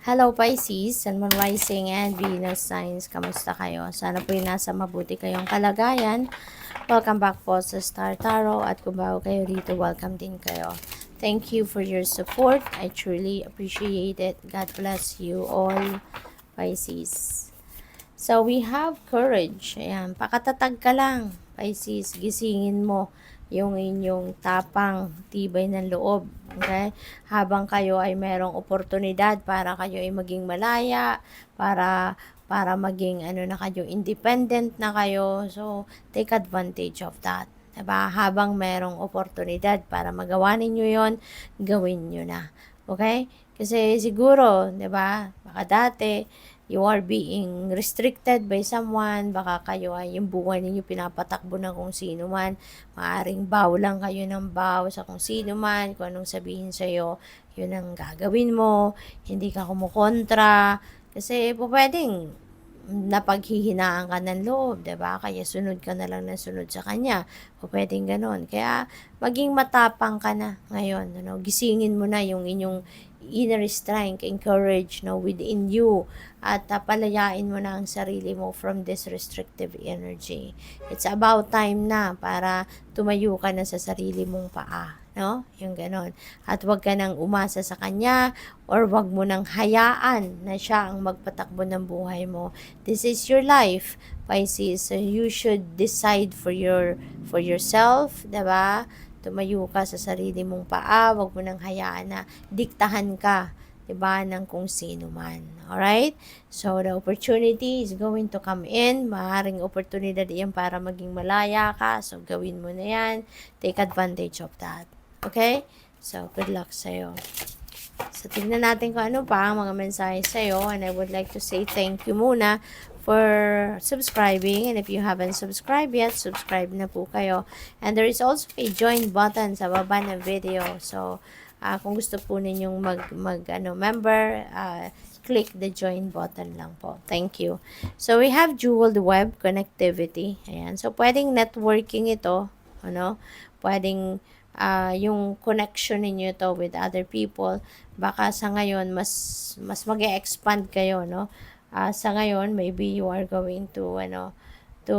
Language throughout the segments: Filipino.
Hello Pisces, Sun, Moon Rising and Venus Signs. Kamusta kayo? Sana po yung nasa mabuti kayong kalagayan. Welcome back po sa Star Tarot at kung bago kayo rito, welcome din kayo. Thank you for your support. I truly appreciate it. God bless you all, Pisces. So we have courage. Ayan, pakatatag ka lang, Pisces. Gisingin mo yung inyong tapang, tibay ng loob. Okay? Habang kayo ay merong oportunidad para kayo ay maging malaya, para maging na kayo, independent na kayo. So, take advantage of that. Diba? Habang merong oportunidad para magawa ninyo yon, gawin nyo na. Okay? Kasi siguro, diba, baka dati, you are being restricted by someone, baka kayo ay yung buhay ninyo pinapatakbo ng kung sino man, maaring bow lang kayo ng bow sa kung sino man, kung anong sabihin sa'yo, yun ang gagawin mo, hindi ka kumukontra, kasi po pwedeng napaghihinaan ka ng loob, diba? Kaya sunod ka na lang na sunod sa kanya. O pwedeng ganon. Kaya maging matapang ka na ngayon. Gisingin mo na yung inyong inner strength, encourage within you at palayain mo na ang sarili mo from this restrictive energy. It's about time na para tumayo ka na sa sarili mong paa. No? Yung ganon. At wag ka nang umasa sa kanya or wag mo nang hayaan na siya ang magpatakbo ng buhay mo. This is your life, Pisces. So you should decide for yourself, 'di ba? Tumayo ka sa sarili mong paa, wag mo nang hayaan na diktahan ka, 'di ba, ng kung sino man. Alright? So the opportunity is going to come in. Maaaring oportunidad 'yan para maging malaya ka. So gawin mo na 'yan. Take advantage of that. Okay? So good luck sa'yo. So, tignan natin kung ano pa ang mga mensahe sa'yo. And I would like to say thank you muna for subscribing. And if you haven't subscribed yet, subscribe na po kayo. And there is also a join button sa baba ng video. So, kung gusto po ninyong member, click the join button lang po. Thank you. So, we have jeweled web connectivity. Ayan. So, pwedeng networking ito. Pwedeng yung connection ninyo to with other people, baka sa ngayon mas mag-expand kayo, no? Sa ngayon maybe you are going to to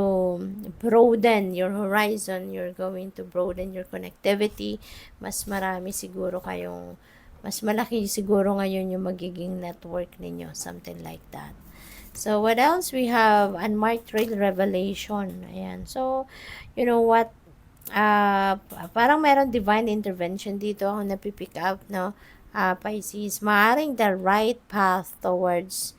broaden your horizon, you're going to broaden your connectivity, mas marami siguro kayong, mas malaki siguro ngayon yung magiging network ninyo, something like that. So what else? We have unmarked trail revelation. Ayan. So you know what, parang meron divine intervention dito ako napipick up, no? Pisces, maaring the right path towards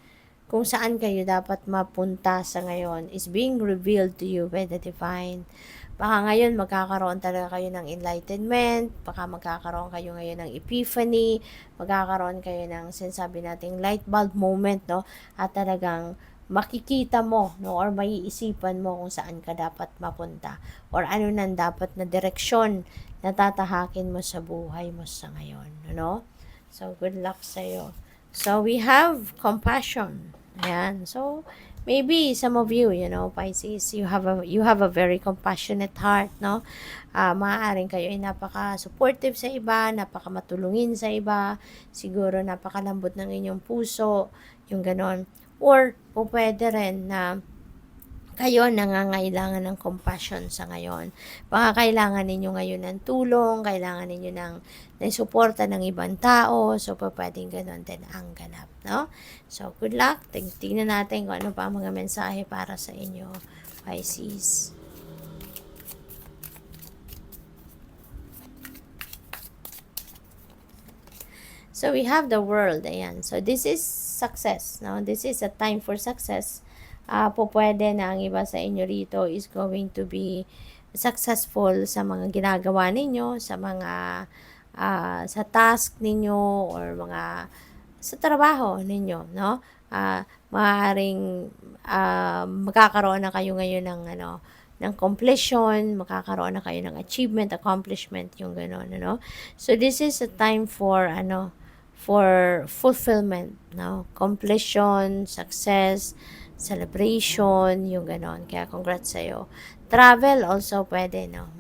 kung saan kayo dapat mapunta sa ngayon is being revealed to you by the divine. Baka ngayon magkakaroon talaga kayo ng enlightenment, baka magkakaroon kayo ngayon ng epiphany, magkakaroon kayo ng sinasabi nating light bulb moment, no? At talagang makikita mo, no, or maiisipan mo kung saan ka dapat mapunta or ano nang dapat na direksyon na tatahakin mo sa buhay mo sa ngayon, no? So good luck sa iyo. So we have compassion. Ayan. So maybe some of you, Pisces, you have a very compassionate heart, no? Maaaring kayo ay napaka-supportive sa iba, napaka-matulungin sa iba, siguro napakalambot ng inyong puso, yung ganon. Or, pwede rin na kayo nangangailangan ng compassion sa ngayon. Baka kailangan ninyo ngayon ng tulong, kailangan ninyo ng suporta ng ibang tao, so pwedeng ganon din ang ganap, no? So, good luck. Tingnan natin kung ano pa ang mga mensahe para sa inyo, Pisces. So, we have the world. Ayan. So, this is success. No? This is a time for success. Pwede na ang iba sa inyo rito is going to be successful sa mga ginagawa ninyo, sa mga sa task ninyo or mga sa trabaho ninyo, no? Maaaring magkakaroon na kayo ngayon ng ng completion, makakaroon na kayo ng achievement, accomplishment, yung gano'n, So this is a time for for fulfillment, no? Completion, success, celebration, yung ganon. Kaya congrats sa'yo. Travel also pwede, no?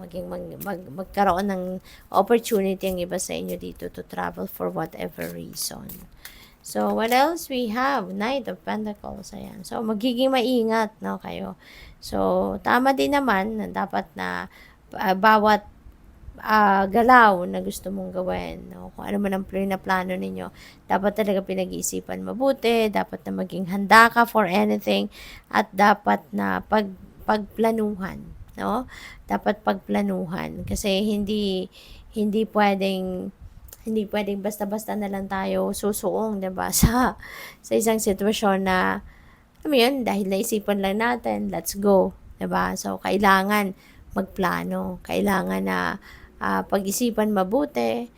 Magkaroon ng opportunity ang iba sa inyo dito to travel for whatever reason. So, what else we have? Knight of Pentacles. Ayan. So, magiging maingat, no, kayo. So, tama din naman na dapat na bawat galaw na gusto mong gawin, no? Kung ano man ang plano ninyo, dapat talaga pinag-iisipan mabuti, dapat na maging handa ka for anything, at dapat na pagplanuhan, no? Dapat pagplanuhan kasi hindi pwedeng basta-basta na lang tayo susuong, 'di ba? Sa isang sitwasyon na alam mo 'yun, dahil naisipan lang natin, let's go, 'di ba? So kailangan magplano, kailangan na pag-isipan mabuti,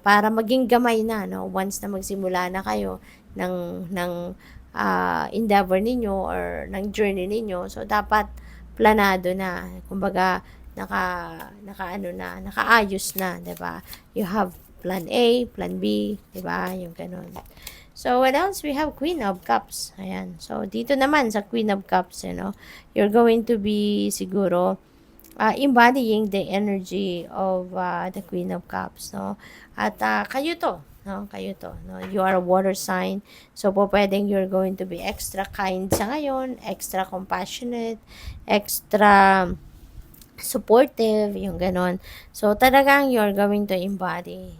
para maging gamay na, no, once na magsimula na kayo ng endeavor ninyo or ng journey ninyo. So dapat planado na, kumbaga nakaayos na, 'di ba? You have plan A, plan B, 'di ba? Yung ganun. So, what else? We have Queen of Cups. Ayan. So, dito naman sa Queen of Cups, you're going to be siguro embodying the energy of the Queen of Cups, no? At kayo to, no? Kayo to, no? You are a water sign. So, pwedeng you're going to be extra kind sa ngayon, extra compassionate, extra supportive, yung ganon. So, talagang you're going to embody,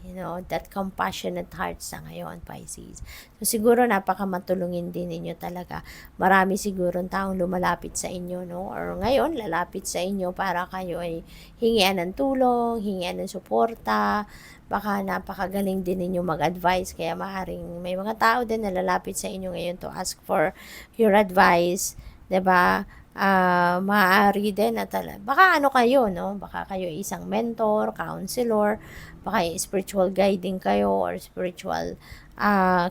that compassionate heart sa ngayon, Pisces. So, siguro napakamatulungin din ninyo talaga. Marami siguro taong lumalapit sa inyo, no? Or ngayon, lalapit sa inyo para kayo ay hingian ng tulong, hingian ng suporta, baka napakagaling din ninyo mag-advise, kaya maaaring may mga tao din na lalapit sa inyo ngayon to ask for your advice, 'di ba? Maaari din na baka kayo, no? Baka kayo isang mentor, counselor, baka spiritual guiding kayo or spiritual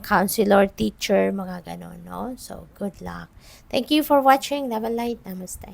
counselor, teacher, mga ganon, no? So, good luck. Thank you for watching. Love and light. Namaste.